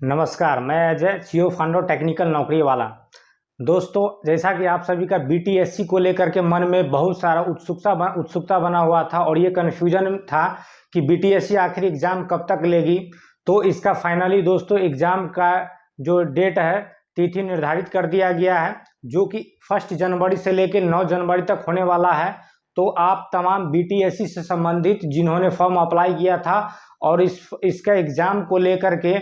नमस्कार, मैं Ajay, CEO founder technical नौकरी वाला। दोस्तों, जैसा कि आप सभी का बीटीएससी को लेकर के मन में बहुत सारा उत्सुकता बना हुआ था और ये कन्फ्यूजन था कि बीटीएससी आखिर एग्ज़ाम कब तक लेगी। तो इसका फाइनली दोस्तों एग्ज़ाम का जो डेट है, तिथि निर्धारित कर दिया गया है, जो कि 1 जनवरी से लेकर 9 जनवरी तक होने वाला है। तो आप तमाम बीटीएससी से संबंधित जिन्होंने फॉर्म अप्लाई किया था और इसका एग्ज़ाम को लेकर के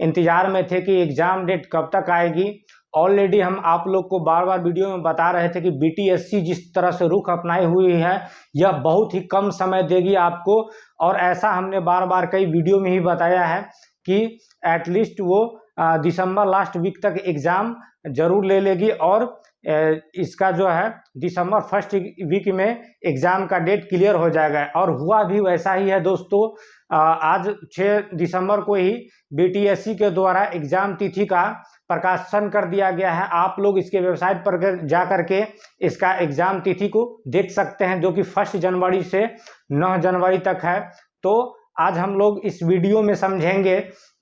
इंतज़ार में थे कि एग्ज़ाम डेट कब तक आएगी। ऑलरेडी हम आप लोग को बार बार वीडियो में बता रहे थे कि बीटीएससी जिस तरह से रुख अपनाई हुई है, यह बहुत ही कम समय देगी आपको, और ऐसा हमने बार बार कई वीडियो में ही बताया है कि एटलीस्ट वो दिसंबर लास्ट वीक तक एग्ज़ाम ज़रूर ले लेगी और इसका जो है दिसंबर फर्स्ट वीक में एग्ज़ाम का डेट क्लियर हो जाएगा। और हुआ भी वैसा ही है दोस्तों। आज 6 दिसंबर को ही बीटीएससी के द्वारा एग्ज़ाम तिथि का प्रकाशन कर दिया गया है। आप लोग इसके वेबसाइट पर जा कर के इसका एग्ज़ाम तिथि को देख सकते हैं, जो कि 1 जनवरी से 9 जनवरी तक है। तो आज हम लोग इस वीडियो में समझेंगे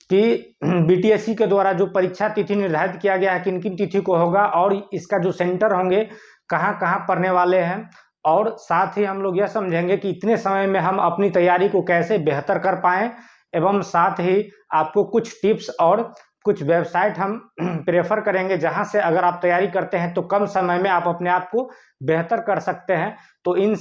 कि बीटीएससी के द्वारा जो परीक्षा तिथि निर्धारित किया गया है किन किन तिथि को होगा और इसका जो सेंटर होंगे कहाँ कहाँ पढ़ने वाले हैं, और साथ ही हम लोग यह समझेंगे कि इतने समय में हम अपनी तैयारी को कैसे बेहतर कर पाएँ, एवं साथ ही आपको कुछ टिप्स और कुछ वेबसाइट हम प्रेफर करेंगे जहां से अगर आप तैयारी करते हैं तो कम समय में आप अपने आप को बेहतर कर सकते हैं। तो इन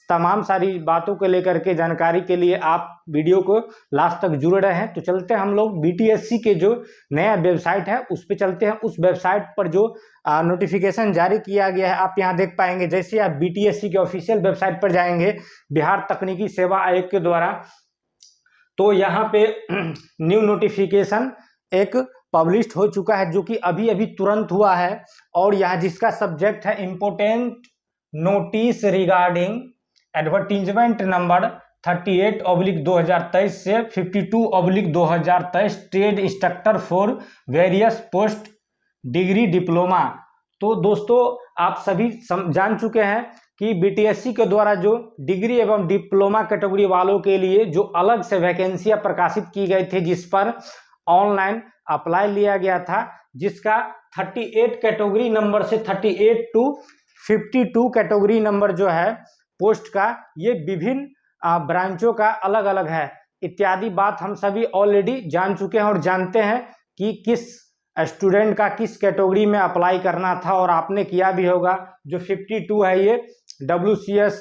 तमाम सारी बातों को लेकर के जानकारी के लिए आप वीडियो को लास्ट तक जुड़े रहे हैं। तो चलते हैं हम लोग बीटीएससी के जो नया वेबसाइट है उस पर चलते हैं। उस वेबसाइट पर जो नोटिफिकेशन जारी किया गया है आप यहाँ देख पाएंगे। जैसे आप बीटीएससी के ऑफिशियल वेबसाइट पर जाएंगे बिहार तकनीकी सेवा आयोग के द्वारा, तो यहाँ पे न्यू नोटिफिकेशन एक पब्लिश हो चुका है, जो कि अभी अभी तुरंत हुआ है। और यहाँ जिसका सब्जेक्ट है important notice regarding advertisement number 38/2023 से 52/2023 trade instructor for various post degree diploma. तो दोस्तों आप सभी जान चुके हैं कि बीटीएससी के द्वारा जो डिग्री एवं डिप्लोमा कैटेगरी वालों के लिए जो अलग से वैकेंसियां प्रकाशित की गई थी, जिस पर ऑनलाइन अप्लाई लिया गया था, जिसका 38 कैटेगरी नंबर से 38 टू 52 कैटेगरी नंबर जो है पोस्ट का, ये विभिन्न ब्रांचों का अलग अलग है इत्यादि बात हम सभी ऑलरेडी जान चुके हैं और जानते हैं कि किस स्टूडेंट का किस कैटेगरी में अप्लाई करना था, और आपने किया भी होगा। जो 52 है ये WCS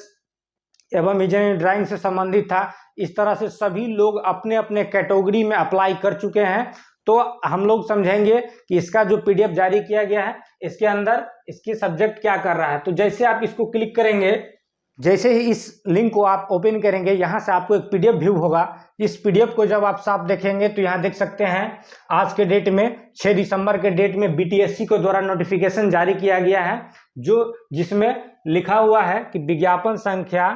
एवं इंजीनियरिंग ड्राइंग से संबंधित था। इस तरह से सभी लोग अपने अपने कैटेगरी में अप्लाई कर चुके हैं। तो हम लोग समझेंगे कि इसका जो पीडीएफ जारी किया गया है इसके अंदर इसकी सब्जेक्ट क्या कर रहा है। तो जैसे आप इसको क्लिक करेंगे, जैसे ही इस लिंक को आप ओपन करेंगे, यहाँ से आपको एक पीडीएफ व्यू होगा। इस पीडीएफ को जब आप साफ देखेंगे तो यहाँ देख सकते हैं आज के डेट में 6 दिसंबर के डेट में बीटीएससी के द्वारा नोटिफिकेशन जारी किया गया है, जिसमें लिखा हुआ है कि विज्ञापन संख्या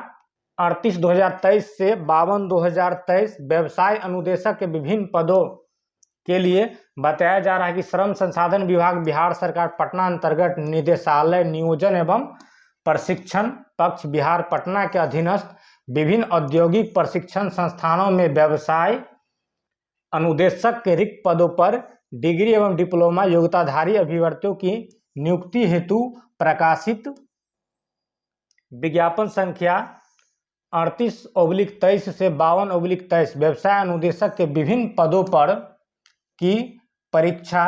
38/2023 से 52/2023 व्यवसाय अनुदेशक के विभिन्न पदों के लिए बताया जा रहा है कि श्रम संसाधन विभाग बिहार सरकार पटना अंतर्गत निदेशालय नियोजन एवं प्रशिक्षण पक्ष बिहार पटना के अधीनस्थ विभिन्न औद्योगिक प्रशिक्षण संस्थानों में व्यवसाय अनुदेशक के रिक्त पदों पर डिग्री एवं डिप्लोमा योग्यताधारी अभ्यर्थियों की नियुक्ति हेतु प्रकाशित विज्ञापन संख्या 38/23 से 52/23 व्यवसाय अनुदेशक के विभिन्न पदों पर की परीक्षा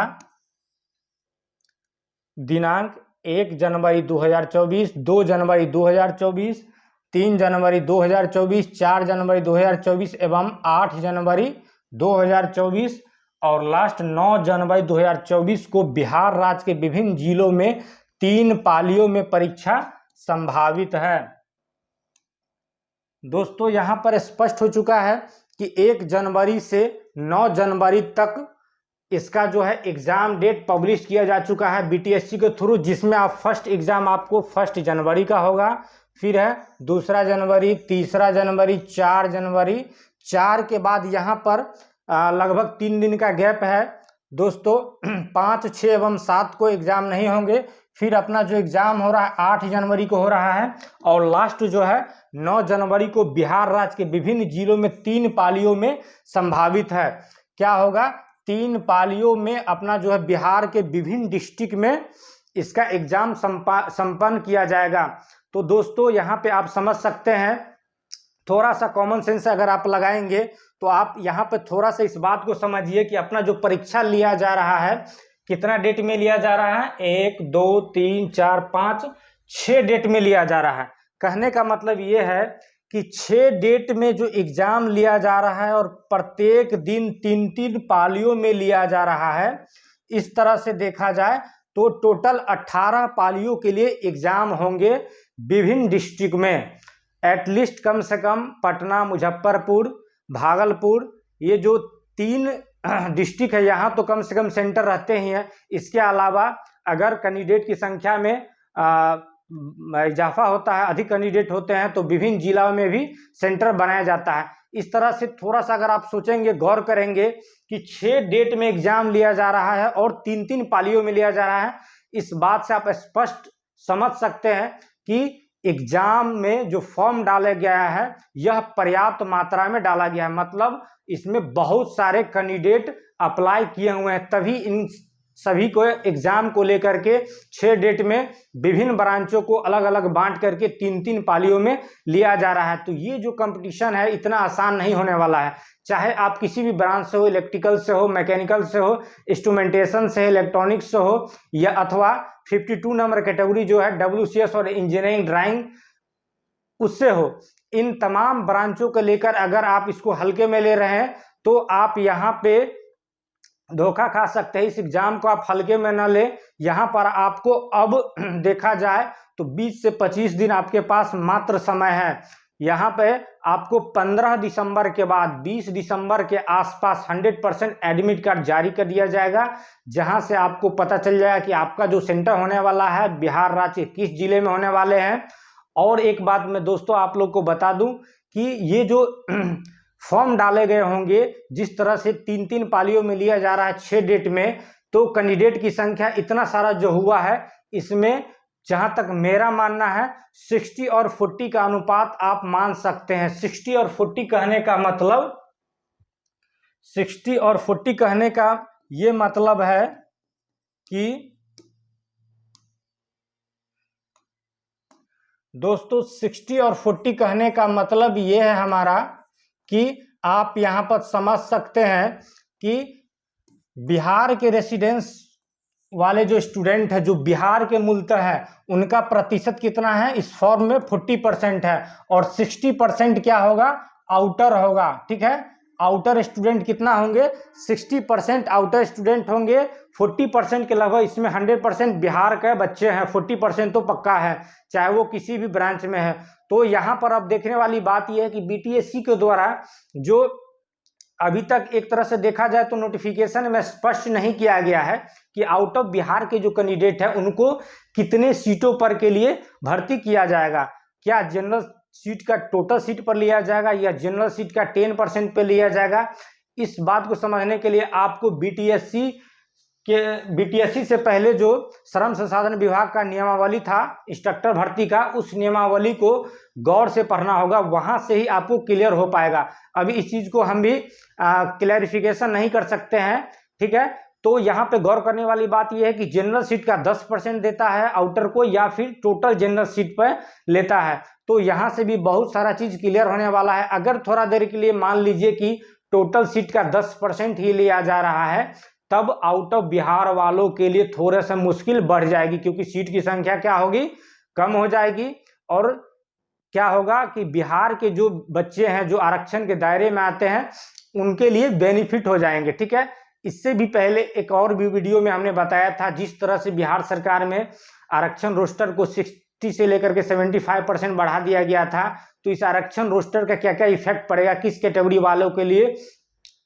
दिनांक 1 जनवरी 2024, 2 जनवरी 2024, 3 जनवरी 2024, 4 जनवरी 2024 एवं 8 जनवरी 2024 और लास्ट 9 जनवरी 2024 को बिहार राज्य के विभिन्न जिलों में 3 पालियों में परीक्षा संभावित है। दोस्तों यहाँ पर स्पष्ट हो चुका है कि 1 जनवरी से 9 जनवरी तक इसका जो है एग्ज़ाम डेट पब्लिश किया जा चुका है बीटीएससी के थ्रू, जिसमें आप फर्स्ट एग्ज़ाम आपको 1 जनवरी का होगा, फिर है 2 जनवरी, 3 जनवरी, 4 जनवरी, 4 के बाद यहाँ पर लगभग 3 दिन का गैप है दोस्तों। 5, 6 एवं 7 को एग्ज़ाम नहीं होंगे। फिर अपना जो एग्ज़ाम हो रहा है 8 जनवरी को हो रहा है, और लास्ट जो है 9 जनवरी को बिहार राज्य के विभिन्न जिलों में 3 पालियों में संभावित है। क्या होगा? 3 पालियों में अपना जो है बिहार के विभिन्न डिस्ट्रिक्ट में इसका एग्जाम संपन्न किया जाएगा। तो दोस्तों यहाँ पे आप समझ सकते हैं, थोड़ा सा कॉमन सेंस अगर आप लगाएंगे तो आप यहाँ पे थोड़ा सा इस बात को समझिए कि अपना जो परीक्षा लिया जा रहा है कितना डेट में लिया जा रहा है, 1 2 3 4 5 6 डेट में लिया जा रहा है। कहने का मतलब ये है कि 6 डेट में जो एग्जाम लिया जा रहा है और प्रत्येक दिन 3-3 पालियों में लिया जा रहा है। इस तरह से देखा जाए तो टोटल 18 पालियों के लिए एग्जाम होंगे विभिन्न डिस्ट्रिक्ट में। एटलीस्ट कम से कम पटना, मुजफ्फरपुर, भागलपुर, ये जो 3 डिस्ट्रिक्ट है यहाँ तो कम से कम सेंटर रहते ही हैं। इसके अलावा अगर कैंडिडेट की संख्या में इजाफा होता है, अधिक कैंडिडेट होते हैं तो विभिन्न जिलों में भी सेंटर बनाया जाता है। इस तरह से थोड़ा सा अगर आप सोचेंगे, गौर करेंगे कि 6 डेट में एग्जाम लिया जा रहा है और 3-3 पालियों में लिया जा रहा है, इस बात से आप स्पष्ट समझ सकते हैं कि एग्जाम में जो फॉर्म डाला गया है यह पर्याप्त मात्रा में डाला गया है। मतलब इसमें बहुत सारे कैंडिडेट अप्लाई किए हुए हैं, तभी इन सभी को एग्जाम को लेकर के 6 डेट में विभिन्न ब्रांचों को अलग अलग बांट करके 3-3 पालियों में लिया जा रहा है। तो ये जो कंपटीशन है इतना आसान नहीं होने वाला है। चाहे आप किसी भी ब्रांच से हो, इलेक्ट्रिकल से हो, मैकेनिकल से हो, इंस्ट्रूमेंटेशन से, इलेक्ट्रॉनिक्स से हो, या अथवा 52 नंबर कैटेगरी जो है WCS और इंजीनियरिंग ड्राइंग उससे हो, इन तमाम ब्रांचों को लेकर अगर आप इसको हल्के में ले रहे हैं तो आप यहाँ पे धोखा खा सकते हैं। इस एग्जाम को आप हल्के में न ले। यहाँ पर आपको अब देखा जाए तो 20 से 25 दिन आपके पास मात्र समय है। यहाँ पे आपको 15 दिसंबर के बाद 20 दिसंबर के आसपास 100% एडमिट कार्ड जारी कर दिया जाएगा, जहां से आपको पता चल जाएगा कि आपका जो सेंटर होने वाला है बिहार राज्य किस जिले में होने वाले हैं। और एक बात मैं दोस्तों आप लोग को बता दूं कि ये जो फॉर्म डाले गए होंगे, जिस तरह से 3-3 पालियों में लिया जा रहा है 6 डेट में, तो कैंडिडेट की संख्या इतना सारा जो हुआ है, इसमें जहां तक मेरा मानना है 60 और 40 का अनुपात आप मान सकते हैं। 60 और 40 कहने का मतलब 60 और 40 कहने का ये मतलब है कि दोस्तों 60 और 40 कहने का मतलब ये है हमारा कि आप यहाँ पर समझ सकते हैं कि बिहार के रेसिडेंस वाले जो स्टूडेंट है, जो बिहार के मूलतः है, उनका प्रतिशत कितना है इस फॉर्म में 40% है और 60% क्या होगा, आउटर होगा। ठीक है, आउटर स्टूडेंट कितना होंगे, 60% आउटर स्टूडेंट होंगे। 40% के लगभग इसमें 100% बिहार के बच्चे हैं, 40% तो पक्का है, चाहे वो किसी भी ब्रांच में है। तो यहाँ पर अब देखने वाली बात यह है कि BTSC के द्वारा जो अभी तक एक तरह से देखा जाए तो नोटिफिकेशन में स्पष्ट नहीं किया गया है कि आउट ऑफ बिहार के जो कैंडिडेट है उनको कितने सीटों पर के लिए भर्ती किया जाएगा। क्या जनरल सीट का टोटल सीट पर लिया जाएगा या जनरल सीट का 10% पे लिया जाएगा। इस बात को समझने के लिए आपको BTSC से पहले जो श्रम संसाधन विभाग का नियमावली था इंस्ट्रक्टर भर्ती का, उस नियमावली को गौर से पढ़ना होगा, वहां से ही आपको क्लियर हो पाएगा। अभी इस चीज को हम भी क्लैरिफिकेशन नहीं कर सकते हैं। ठीक है, तो यहाँ पे गौर करने वाली बात यह है कि जनरल सीट का 10% देता है आउटर को या फिर टोटल जनरल सीट पर लेता है। तो यहाँ से भी बहुत सारा चीज क्लियर होने वाला है। अगर थोड़ा देर के लिए मान लीजिए कि टोटल सीट का 10% ही लिया जा रहा है, तब आउट ऑफ बिहार वालों के लिए थोड़ा सा मुश्किल बढ़ जाएगी, क्योंकि सीट की संख्या क्या होगी, कम हो जाएगी। और क्या होगा कि बिहार के जो बच्चे हैं जो आरक्षण के दायरे में आते हैं उनके लिए बेनिफिट हो जाएंगे। ठीक है, इससे भी पहले एक और भी वीडियो में हमने बताया था जिस तरह से बिहार सरकार में आरक्षण रोस्टर को 60 से लेकर के 75% बढ़ा दिया गया था। तो इस आरक्षण रोस्टर का क्या क्या इफेक्ट पड़ेगा किस कैटेगरी वालों के लिए,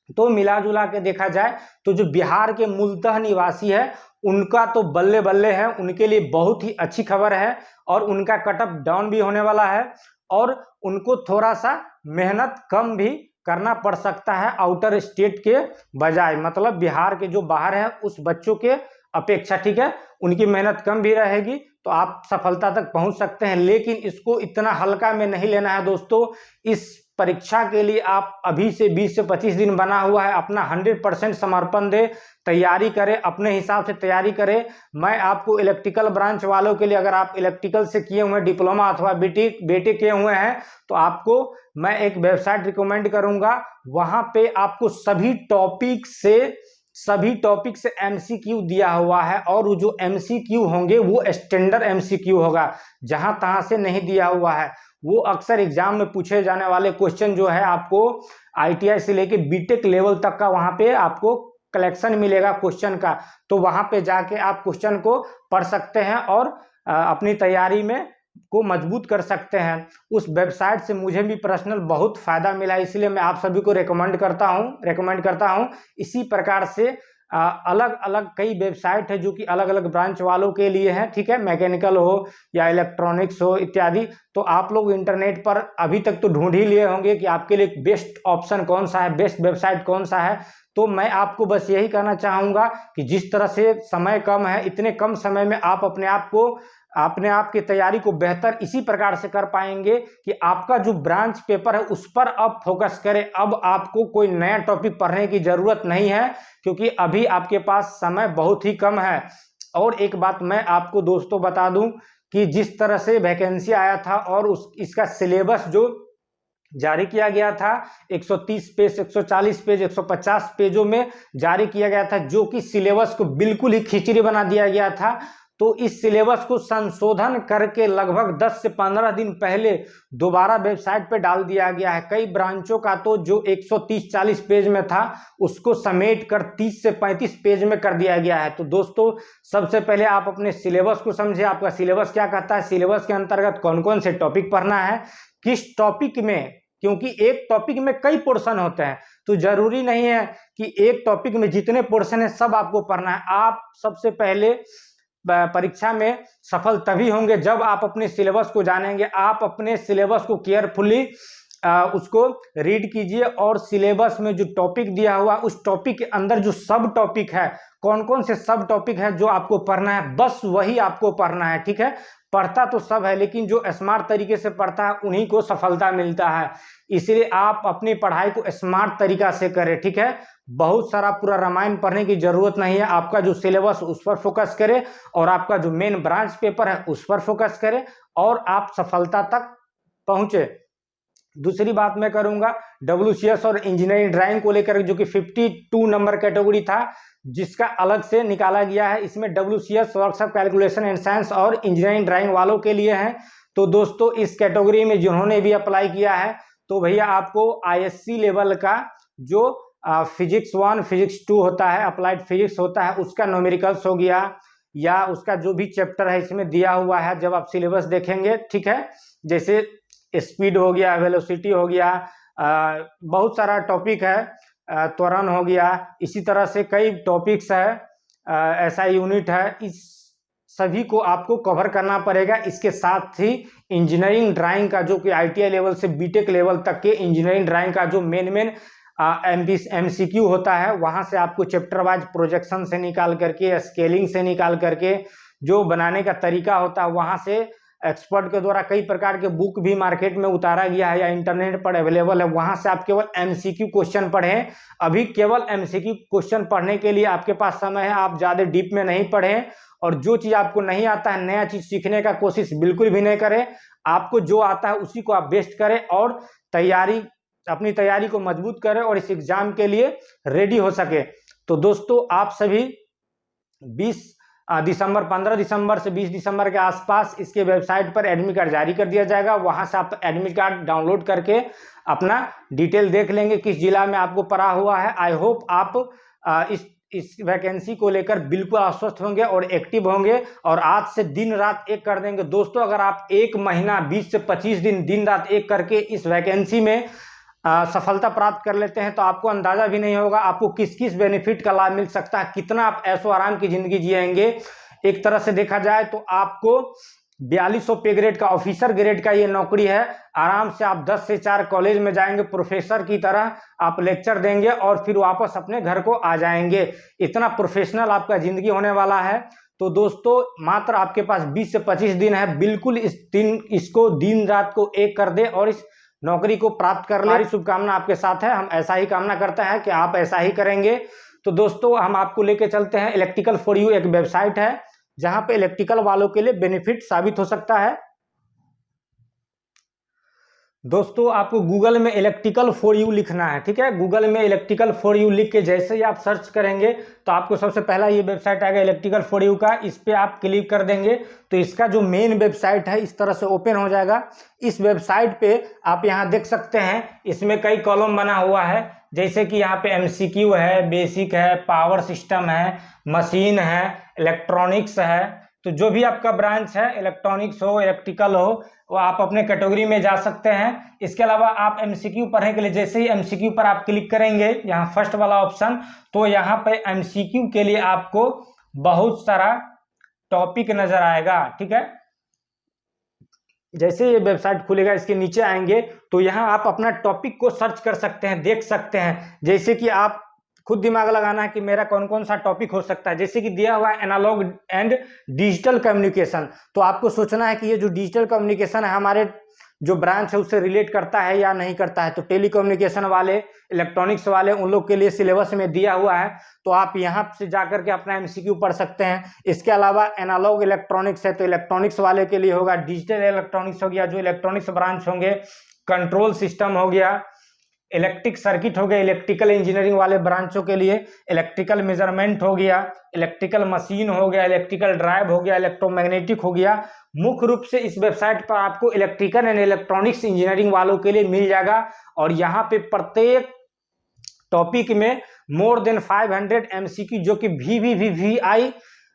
तो मिला जुला के देखा जाए तो जो बिहार के मूलतः निवासी है उनका तो बल्ले बल्ले है, उनके लिए बहुत ही अच्छी खबर है और उनका कटअप डाउन भी होने वाला है और उनको थोड़ा सा मेहनत कम भी करना पड़ सकता है आउटर स्टेट के बजाय, मतलब बिहार के जो बाहर है उस बच्चों के अपेक्षा। ठीक है, उनकी मेहनत कम भी रहेगी तो आप सफलता तक पहुंच सकते हैं। लेकिन इसको इतना हल्का में नहीं लेना है दोस्तों। इस परीक्षा के लिए आप अभी से 20 से 25 दिन बना हुआ है, अपना 100% समर्पण दे, तैयारी करें, अपने हिसाब से तैयारी करें। मैं आपको इलेक्ट्रिकल ब्रांच वालों के लिए, अगर आप इलेक्ट्रिकल से किए हुए डिप्लोमा अथवा बीटेक किए हुए हैं, तो आपको मैं एक वेबसाइट रिकमेंड करूंगा। वहां पे आपको सभी टॉपिक से एमसीक्यू दिया हुआ है, और वो जो एमसीक्यू होंगे वो स्टैंडर्ड एमसीक्यू होगा, जहां तहां से नहीं दिया हुआ है। वो अक्सर एग्जाम में पूछे जाने वाले क्वेश्चन जो है, आपको आईटीआई से लेके बीटेक लेवल तक का वहां पे आपको कलेक्शन मिलेगा क्वेश्चन का। तो वहां पे जाके आप क्वेश्चन को पढ़ सकते हैं और अपनी तैयारी में को मजबूत कर सकते हैं। उस वेबसाइट से मुझे भी पर्सनल बहुत फायदा मिला, इसलिए मैं आप सभी को रेकमेंड करता हूं। इसी प्रकार से अलग अलग कई वेबसाइट है जो कि अलग अलग ब्रांच वालों के लिए है, ठीक है, मैकेनिकल हो या इलेक्ट्रॉनिक्स हो इत्यादि। तो आप लोग इंटरनेट पर अभी तक तो ढूंढ ही लिए होंगे कि आपके लिए बेस्ट ऑप्शन कौन सा है, बेस्ट वेबसाइट कौन सा है। तो मैं आपको बस यही कहना चाहूँगा कि जिस तरह से समय कम है, इतने कम समय में आप अपने आप की तैयारी को बेहतर इसी प्रकार से कर पाएंगे कि आपका जो ब्रांच पेपर है उस पर अब फोकस करें। अब आपको कोई नया टॉपिक पढ़ने की जरूरत नहीं है, क्योंकि अभी आपके पास समय बहुत ही कम है। और एक बात मैं आपको दोस्तों बता दूं कि जिस तरह से वैकेंसी आया था और इसका सिलेबस जो जारी किया गया था, 130 पेज, 140 पेज, 150 पेजों में जारी किया गया था, जो कि सिलेबस को बिल्कुल ही खिचड़ी बना दिया गया था। तो इस सिलेबस को संशोधन करके लगभग 10 से 15 दिन पहले दोबारा वेबसाइट पे डाल दिया गया है। कई ब्रांचों का तो जो 130-40 पेज में था उसको समेट कर 30 से 35 पेज में कर दिया गया है। तो दोस्तों, सबसे पहले आप अपने सिलेबस को समझे, आपका सिलेबस क्या कहता है, सिलेबस के अंतर्गत कौन कौन से टॉपिक पढ़ना है, किस टॉपिक में, क्योंकि एक टॉपिक में कई पोर्शन होते हैं, तो जरूरी नहीं है कि एक टॉपिक में जितने पोर्शन है सब आपको पढ़ना है। आप सबसे पहले परीक्षा में सफल तभी होंगे जब आप अपने सिलेबस को जानेंगे। आप अपने सिलेबस को केयरफुली उसको रीड कीजिए, और सिलेबस में जो टॉपिक दिया हुआ उस टॉपिक के अंदर जो सब टॉपिक है, कौन कौन से सब टॉपिक है जो आपको पढ़ना है, बस वही आपको पढ़ना है, ठीक है। पढ़ता तो सब है, लेकिन जो स्मार्ट तरीके से पढ़ता है उन्हीं को सफलता मिलता है। इसलिए आप अपनी पढ़ाई को स्मार्ट तरीका से करें, ठीक है। बहुत सारा पूरा रामायण पढ़ने की जरूरत नहीं है। आपका जो सिलेबस उस पर फोकस करें, और आपका जो मेन ब्रांच पेपर है उस पर फोकस करें, और आप सफलता तक पहुंचे। दूसरी बात मैं करूंगा WCS और इंजीनियरिंग ड्राइंग को लेकर, जो कि 52 नंबर कैटेगरी था, जिसका अलग से निकाला गया है। इसमें WCS workshop calculation and science और इंजीनियरिंग ड्राइंग वालों के लिए है। तो दोस्तों, इस कैटेगरी में जिन्होंने भी अप्लाई किया है, तो भैया आपको ISC लेवल का जो फिजिक्स 1 फिजिक्स 2 होता है, अप्लाइड फिजिक्स होता है, उसका न्यूमेरिकल्स हो गया, या उसका जो भी चैप्टर है इसमें दिया हुआ है, जब आप सिलेबस देखेंगे, ठीक है, जैसे स्पीड हो गया, वेलोसिटी हो गया, बहुत सारा टॉपिक है, त्वरण हो गया, इसी तरह से कई टॉपिक्स है, SI यूनिट है, इस सभी को आपको कवर करना पड़ेगा। इसके साथ ही इंजीनियरिंग ड्राइंग का, जो कि ITI लेवल से बीटेक लेवल तक के इंजीनियरिंग ड्राइंग का जो मेन MCQ होता है, वहां से आपको चैप्टर वाइज प्रोजेक्शन से निकाल करके, स्केलिंग से निकाल करके, जो बनाने का तरीका होता है, वहां से एक्सपर्ट के द्वारा कई प्रकार के बुक भी मार्केट में उतारा गया है या इंटरनेट पर अवेलेबल है, वहां से आप केवल MCQ क्वेश्चन पढ़ें। अभी केवल MCQ क्वेश्चन पढ़ने के लिए आपके पास समय है, आप ज्यादा डीप में नहीं पढ़ें, और जो चीज आपको नहीं आता है, नया चीज सीखने का कोशिश बिल्कुल भी नहीं करें। आपको जो आता है उसी को आप बेस्ट करें, और अपनी तैयारी को मजबूत करें, और इस एग्जाम के लिए रेडी हो सके। तो दोस्तों, आप सभी 15 दिसंबर से 20 दिसंबर के आसपास इसके वेबसाइट पर एडमिट कार्ड जारी कर दिया जाएगा। वहां से आप एडमिट कार्ड डाउनलोड करके अपना डिटेल देख लेंगे, किस जिला में आपको पड़ा हुआ है। आई होप आप इस वैकेंसी को लेकर बिल्कुल आश्वस्त होंगे और एक्टिव होंगे, और आज से दिन रात एक कर देंगे। दोस्तों, अगर आप एक महीना 20 से 25 दिन रात एक करके इस वैकेंसी में सफलता प्राप्त कर लेते हैं, तो आपको अंदाजा भी नहीं होगा आपको किस किस बेनिफिट का लाभ मिल सकता है, कितना आप ऐशो आराम की जिंदगी जिएंगे। एक तरह से देखा जाए तो आपको 4200 पे ग्रेड का, ऑफिसर ग्रेड का ये नौकरी है। आराम से आप 10 से 4 कॉलेज में जाएंगे, प्रोफेसर की तरह आप लेक्चर देंगे, और फिर वापस अपने घर को आ जाएंगे। इतना प्रोफेशनल आपका जिंदगी होने वाला है। तो दोस्तों, मात्र आपके पास 20 से 25 दिन है, बिल्कुल इसको दिन रात को एक कर दे, और इस नौकरी को प्राप्त कर ले। हमारी शुभकामना आपके साथ है, हम ऐसा ही कामना करते हैं कि आप ऐसा ही करेंगे। तो दोस्तों हम आपको लेके चलते हैं इलेक्ट्रिकल फॉर यू, एक वेबसाइट है जहां पे इलेक्ट्रिकल वालों के लिए बेनिफिट साबित हो सकता है। दोस्तों आपको गूगल में इलेक्ट्रिकल फॉर यू लिखना है, ठीक है। गूगल में इलेक्ट्रिकल फॉर यू लिख के जैसे ही आप सर्च करेंगे तो आपको सबसे पहला ये वेबसाइट आएगा इलेक्ट्रिकल फॉर यू का। इस पे आप क्लिक कर देंगे तो इसका जो मेन वेबसाइट है इस तरह से ओपन हो जाएगा। इस वेबसाइट पे आप यहाँ देख सकते हैं, इसमें कई कॉलम बना हुआ है, जैसे कि यहाँ पे MCQ है, बेसिक है, पावर सिस्टम है, मशीन है, इलेक्ट्रॉनिक्स है। तो जो भी आपका ब्रांच है, इलेक्ट्रॉनिक्स हो, इलेक्ट्रिकल हो, वो आप अपने कैटेगरी में जा सकते हैं। इसके अलावा आप MCQ पढ़ने के लिए जैसे ही MCQ पर आप क्लिक करेंगे, यहाँ फर्स्ट वाला ऑप्शन, तो यहाँ पे MCQ के लिए आपको बहुत सारा टॉपिक नजर आएगा, ठीक है। जैसे ये वेबसाइट खुलेगा, इसके नीचे आएंगे तो यहाँ आप अपना टॉपिक को सर्च कर सकते हैं, देख सकते हैं। जैसे कि आप खुद दिमाग लगाना है कि मेरा कौन कौन सा टॉपिक हो सकता है। जैसे कि दिया हुआ है एनालॉग एंड डिजिटल कम्युनिकेशन, तो आपको सोचना है कि ये जो डिजिटल कम्युनिकेशन है हमारे जो ब्रांच है उससे रिलेट करता है या नहीं करता है। तो टेलीकम्युनिकेशन वाले, इलेक्ट्रॉनिक्स वाले, उन लोग के लिए सिलेबस में दिया हुआ है, तो आप यहाँ से जाकर के अपना MCQ पढ़ सकते हैं। इसके अलावा एनालॉग इलेक्ट्रॉनिक्स है तो इलेक्ट्रॉनिक्स वाले के लिए होगा। डिजिटल इलेक्ट्रॉनिक्स हो गया, जो इलेक्ट्रॉनिक्स ब्रांच होंगे, कंट्रोल सिस्टम हो गया, इलेक्ट्रिक सर्किट हो गया, इलेक्ट्रिकल इंजीनियरिंग वाले ब्रांचों के लिए, इलेक्ट्रिकल मेजरमेंट हो गया, इलेक्ट्रिकल मशीन हो गया, इलेक्ट्रिकल ड्राइव हो गया, इलेक्ट्रोमैग्नेटिक हो गया। मुख्य रूप से इस वेबसाइट पर आपको इलेक्ट्रिकल एंड इलेक्ट्रॉनिक्स इंजीनियरिंग वालों के लिए मिल जाएगा। और यहाँ पे प्रत्येक टॉपिक में मोर देन 500 MCQ, जो कि VVVVI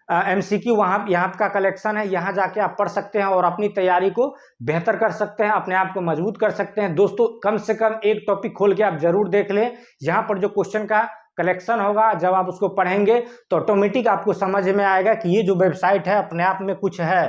MCQ वहाँ यहाँ का कलेक्शन है। यहाँ जाके आप पढ़ सकते हैं और अपनी तैयारी को बेहतर कर सकते हैं, अपने आप को मजबूत कर सकते हैं। दोस्तों कम से कम एक टॉपिक खोल के आप जरूर देख लें। यहाँ पर जो क्वेश्चन का कलेक्शन होगा, जब आप उसको पढ़ेंगे तो ऑटोमेटिक आपको समझ में आएगा कि ये जो वेबसाइट है अपने आप में कुछ है,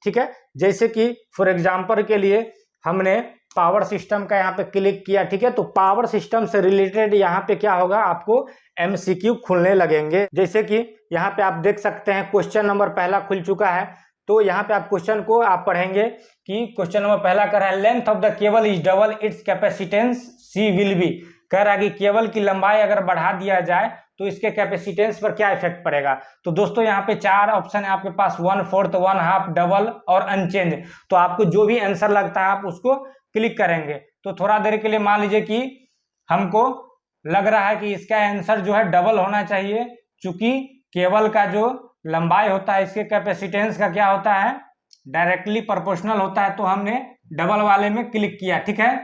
ठीक है। जैसे कि फॉर एग्जाम्पल के लिए हमने पावर सिस्टम का यहाँ पे क्लिक किया, ठीक है। तो पावर सिस्टम से रिलेटेड यहाँ पे क्या होगा, आपको MCQ खुलने लगेंगे। जैसे कि यहाँ पे आप देख सकते हैं क्वेश्चन नंबर पहला खुल चुका है। तो यहाँ पे आप क्वेश्चन को आप पढ़ेंगे कि क्वेश्चन नंबर पहला कह रहा है length of the cable is double its capacitance C will be. कह रहा है कि केबल की लंबाई अगर बढ़ा दिया जाए तो इसके कैपेसिटेंस पर क्या इफेक्ट पड़ेगा। तो दोस्तों यहाँ पे 4 ऑप्शन है आपके पास, 1/4, 1/2, डबल और अनचेंज। तो आपको जो भी आंसर लगता है आप उसको क्लिक करेंगे। तो थोड़ा देर के लिए मान लीजिए कि हमको लग रहा है कि इसका आंसर जो है डबल होना चाहिए, क्योंकि केबल का जो लंबाई होता है इसके कैपेसिटेंस का क्या होता है, डायरेक्टली प्रोपोर्शनल होता है। तो हमने डबल वाले में क्लिक किया, ठीक है।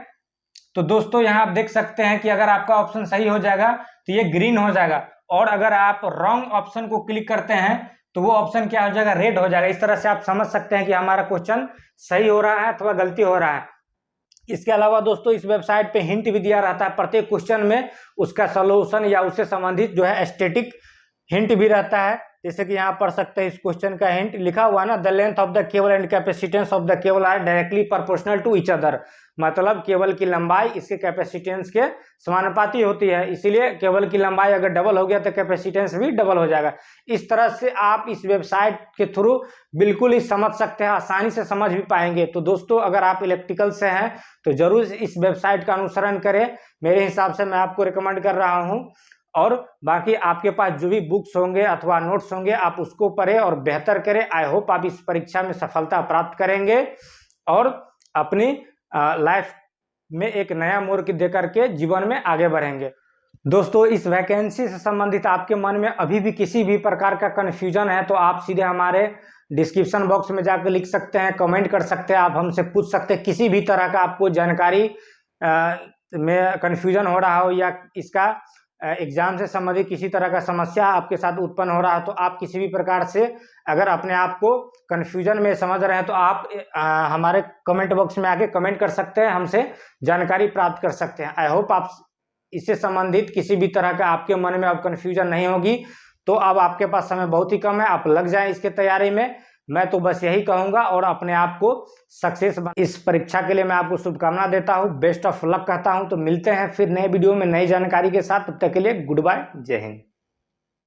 तो दोस्तों यहाँ आप देख सकते हैं कि अगर आपका ऑप्शन सही हो जाएगा तो ये ग्रीन हो जाएगा, और अगर आप रॉन्ग ऑप्शन को क्लिक करते हैं तो वो ऑप्शन क्या हो जाएगा, रेड हो जाएगा। इस तरह से आप समझ सकते हैं कि हमारा क्वेश्चन सही हो रहा है अथवा गलती हो रहा है। इसके अलावा दोस्तों इस वेबसाइट पे हिंट भी दिया रहता है, प्रत्येक क्वेश्चन में उसका सॉल्यूशन या उससे संबंधित जो है स्टैटिक हिंट भी रहता है। जैसे कि यहाँ पढ़ सकते हैं, इस क्वेश्चन का हिंट लिखा हुआ है ना, the length of the cable and capacitance of the cable are directly proportional to each other. मतलब केबल की लंबाई इसके कैपेसिटेंस के समानुपाती होती है, इसीलिए केबल की लंबाई अगर डबल हो गया तो कैपेसिटेंस भी डबल हो जाएगा। इस तरह से आप इस वेबसाइट के थ्रू बिल्कुल ही समझ सकते हैं, आसानी से समझ भी पाएंगे। तो दोस्तों अगर आप इलेक्ट्रिकल से हैं तो जरूर इस वेबसाइट का अनुसरण करें, मेरे हिसाब से मैं आपको रिकमेंड कर रहा हूँ। और बाकी आपके पास जो भी बुक्स होंगे अथवा नोट्स होंगे आप उसको पढ़ें और बेहतर करें। आई होप आप इस परीक्षा में सफलता प्राप्त करेंगे और अपनी लाइफ में एक नया मोड़ दे करके जीवन में आगे बढ़ेंगे। दोस्तों इस वैकेंसी से संबंधित आपके मन में अभी भी किसी भी प्रकार का कन्फ्यूजन है तो आप सीधे हमारे डिस्क्रिप्शन बॉक्स में जाकर लिख सकते हैं, कमेंट कर सकते हैं, आप हमसे पूछ सकते हैं। किसी भी तरह का आपको जानकारी में कन्फ्यूजन हो रहा हो या इसका एग्जाम से संबंधित किसी तरह का समस्या आपके साथ उत्पन्न हो रहा है तो आप किसी भी प्रकार से अगर अपने आप को कन्फ्यूजन में समझ रहे हैं तो आप हमारे कमेंट बॉक्स में आके कमेंट कर सकते हैं, हमसे जानकारी प्राप्त कर सकते हैं। आई होप आप इससे संबंधित किसी भी तरह का आपके मन में अब कन्फ्यूजन नहीं होगी। तो अब आपके पास समय बहुत ही कम है, आप लग जाएं इसके तैयारी में। मैं तो बस यही कहूँगा और अपने आप को सक्सेस इस परीक्षा के लिए मैं आपको शुभकामना देता हूँ, बेस्ट ऑफ लक कहता हूँ। तो मिलते हैं फिर नए वीडियो में नई जानकारी के साथ, तब तक के लिए गुड बाय, जय हिंद।